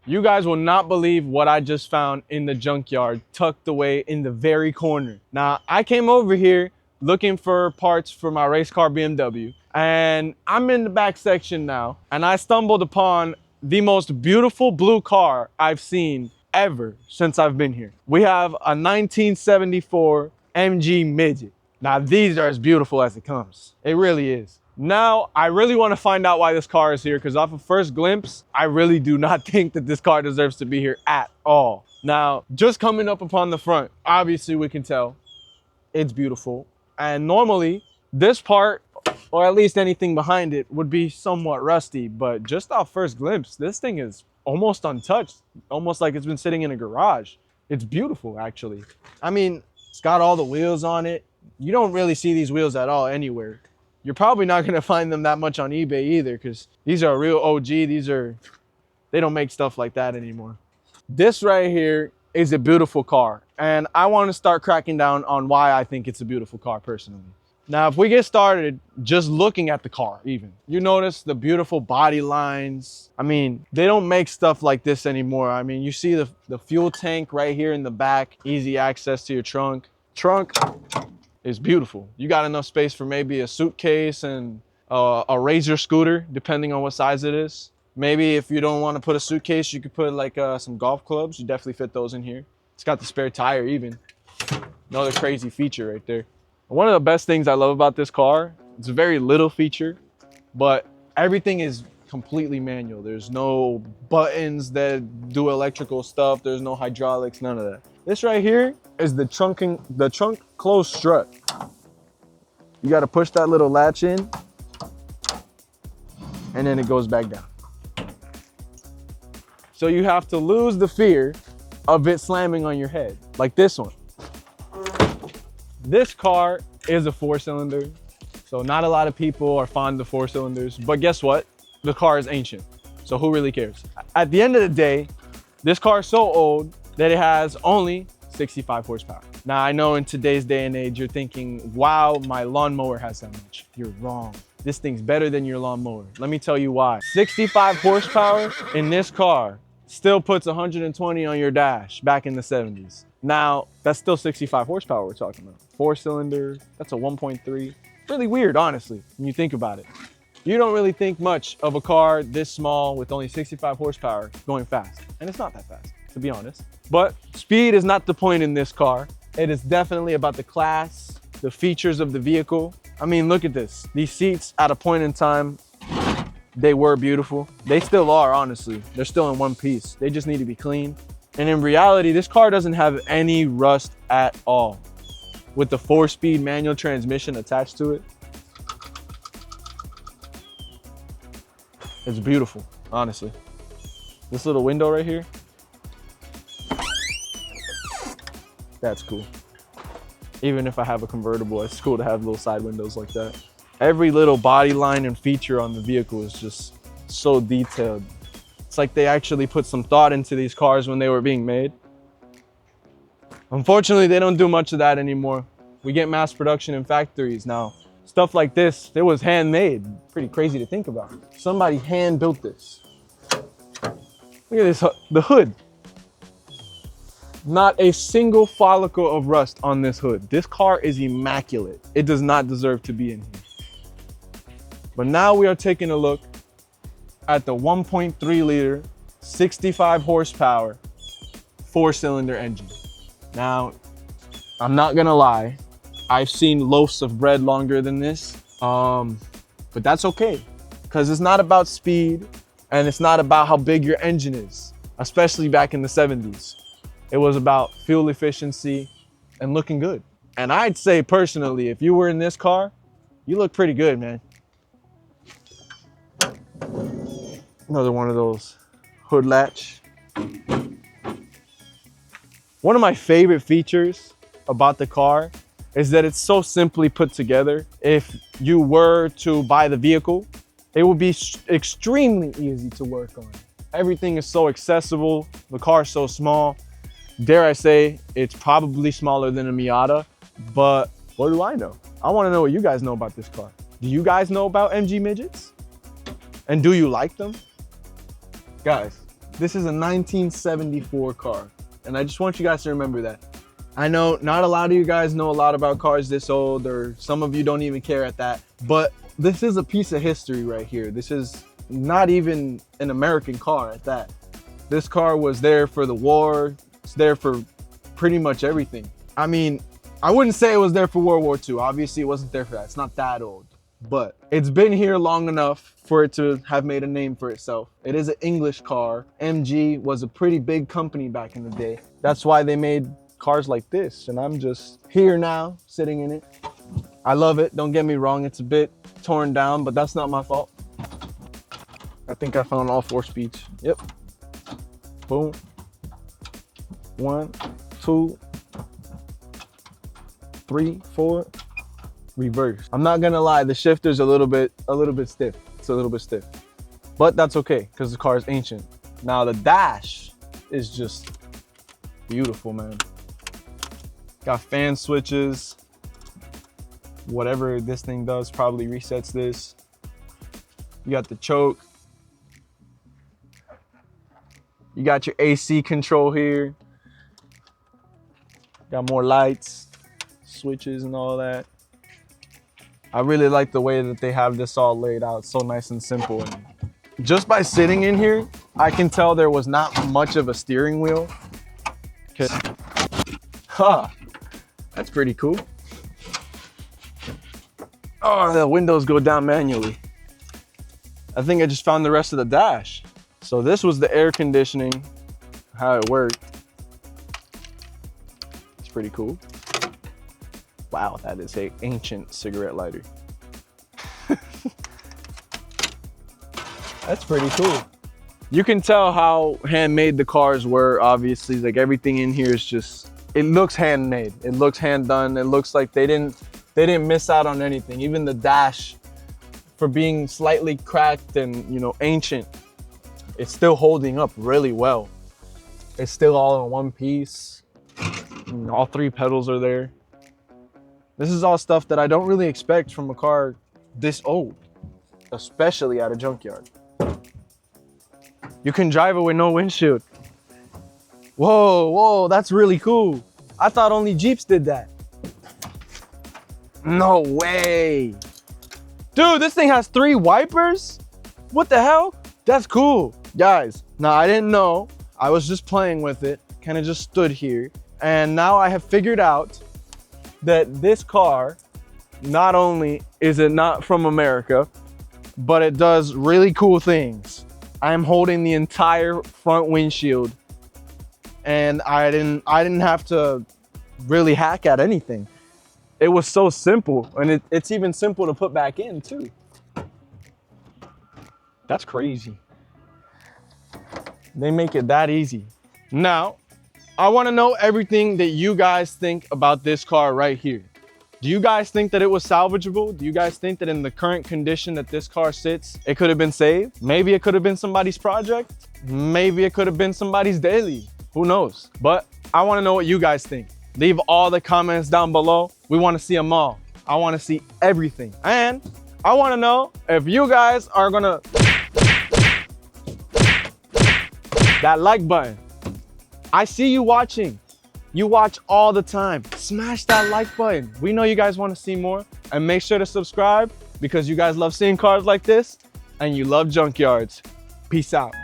You guys will not believe what I just found in the junkyard, tucked away in the very corner. Now, I came over here looking for parts for my race car BMW, and I'm in the back section now, and I stumbled upon the most beautiful blue car I've seen ever since I've been here. We have a 1974 MG Midget. Now, these are as beautiful as it comes. It really is. Now, I really want to find out why this car is here, because off of first glimpse, I really do not think that this car deserves to be here at all. Now, just coming up upon the front, obviously we can tell it's beautiful. And normally, this part, or at least anything behind it, would be somewhat rusty. But just off first glimpse, this thing is almost untouched, almost like it's been sitting in a garage. It's beautiful, actually. I mean, it's got all the wheels on it. You don't really see these wheels at all anywhere. You're probably not going to find them that much on eBay either, because these are a real OG. They don't make stuff like that anymore. This right here is a beautiful car, and I want to start cracking down on why I think it's a beautiful car personally. Now, if we get started just looking at the car even, you notice the beautiful body lines. I mean, they don't make stuff like this anymore. I mean, you see the fuel tank right here in the back, easy access to your trunk. Trunk is beautiful. You got enough space for maybe a suitcase and a Razor scooter, depending on what size it is. Maybe if you don't want to put a suitcase, you could put like some golf clubs. You definitely fit those in here. It's got the spare tire even. Another crazy feature right there. One of the best things I love about this car, it's a very little feature, but everything is completely manual. There's no buttons that do electrical stuff. There's no hydraulics, none of that. This right here is the trunk close strut. You got to push that little latch in, and then it goes back down. So you have to lose the fear of it slamming on your head, like this one. This car is a 4-cylinder, so not a lot of people are fond of 4-cylinders, but guess what? The car is ancient, so who really cares? At the end of the day, this car is so old that it has only 65 horsepower. Now, I know in today's day and age, you're thinking, wow, my lawnmower has that much. You're wrong. This thing's better than your lawnmower. Let me tell you why. 65 horsepower in this car still puts 120 on your dash back in the 70s. Now, that's still 65 horsepower we're talking about. 4-cylinder, that's a 1.3. Really weird, honestly, when you think about it. You don't really think much of a car this small with only 65 horsepower going fast. And it's not that fast, to be honest. But speed is not the point in this car. It is definitely about the class, the features of the vehicle. I mean, look at this. These seats at a point in time, they were beautiful. They still are, honestly. They're still in one piece. They just need to be cleaned. And in reality, this car doesn't have any rust at all. With the 4-speed manual transmission attached to it, it's beautiful, honestly. This little window right here, that's cool. Even if I have a convertible, it's cool to have little side windows like that. Every little body line and feature on the vehicle is just so detailed. It's like they actually put some thought into these cars when they were being made. Unfortunately, they don't do much of that anymore. We get mass production in factories now. Stuff like this, it was handmade. Pretty crazy to think about. Somebody hand built this. Look at this, the hood. Not a single follicle of rust on this hood. This car is immaculate. It does not deserve to be in here. But now we are taking a look at the 1.3 liter, 65 horsepower, 4-cylinder engine. Now, I'm not gonna lie, I've seen loaves of bread longer than this, but that's okay, because it's not about speed and it's not about how big your engine is, especially back in the 70s. It was about fuel efficiency and looking good. And I'd say personally, if you were in this car, you look pretty good, man. Another one of those hood latch. One of my favorite features about the car is that it's so simply put together. If you were to buy the vehicle, it would be extremely easy to work on. Everything is so accessible. The car is so small. Dare I say, it's probably smaller than a Miata, but what do I know? I want to know what you guys know about this car. Do you guys know about MG Midgets? And do you like them? Guys, This is a 1974 car. And I just want you guys to remember that. I know not a lot of you guys know a lot about cars this old, or some of you don't even care at that, but this is a piece of history right here. This is not even an American car at that. This car was there for the war. It's there for pretty much everything. I mean, I wouldn't say it was there for World War II. Obviously, it wasn't there for that. It's not that old, but it's been here long enough for it to have made a name for itself. It is an English car. MG was a pretty big company back in the day. That's why they made cars like this, and I'm just here now, sitting in it. I love it, don't get me wrong, it's a bit torn down, but that's not my fault. I think I found all 4 speeds. Yep. Boom. 1, 2, 3, 4. Reverse. I'm not gonna lie, the shifter's a little bit stiff. It's a little bit stiff, but that's okay because the car is ancient. Now the dash is just beautiful, man. Got fan switches. Whatever this thing does probably resets this. You got the choke. You got your AC control here. Got more lights, switches and all that. I really like the way that they have this all laid out. So nice and simple. And just by sitting in here, I can tell there was not much of a steering wheel. That's pretty cool. Oh, the windows go down manually. I think I just found the rest of the dash. So this was the air conditioning, how it worked. It's pretty cool. Wow, that is an ancient cigarette lighter. That's pretty cool. You can tell how handmade the cars were, obviously. Like everything in here is just, it looks handmade. It looks hand done. It looks like they didn't miss out on anything. Even the dash, for being slightly cracked and, you know, ancient, it's still holding up really well. It's still all in one piece. And all 3 pedals are there. This is all stuff that I don't really expect from a car this old, especially at a junkyard. You can drive it with no windshield. Whoa, that's really cool. I thought only Jeeps did that. No way. Dude, this thing has 3 wipers? What the hell? That's cool. Guys, now I didn't know. I was just playing with it, kind of just stood here. And now I have figured out that this car, not only is it not from America, but it does really cool things. I'm holding the entire front windshield, and I didn't have to really hack at anything. It was so simple, and it's even simple to put back in too. That's crazy. They make it that easy. Now, I want to know everything that you guys think about this car right here. Do you guys think that it was salvageable? Do you guys think that in the current condition that this car sits, it could have been saved? Maybe it could have been somebody's project. Maybe it could have been somebody's daily. Who knows? But I want to know what you guys think. Leave all the comments down below. We want to see them all. I want to see everything. And I want to know if you guys are gonna that like button. I see you watching. You watch all the time. Smash that like button. We know you guys want to see more, and make sure to subscribe because you guys love seeing cars like this and you love junkyards. Peace out.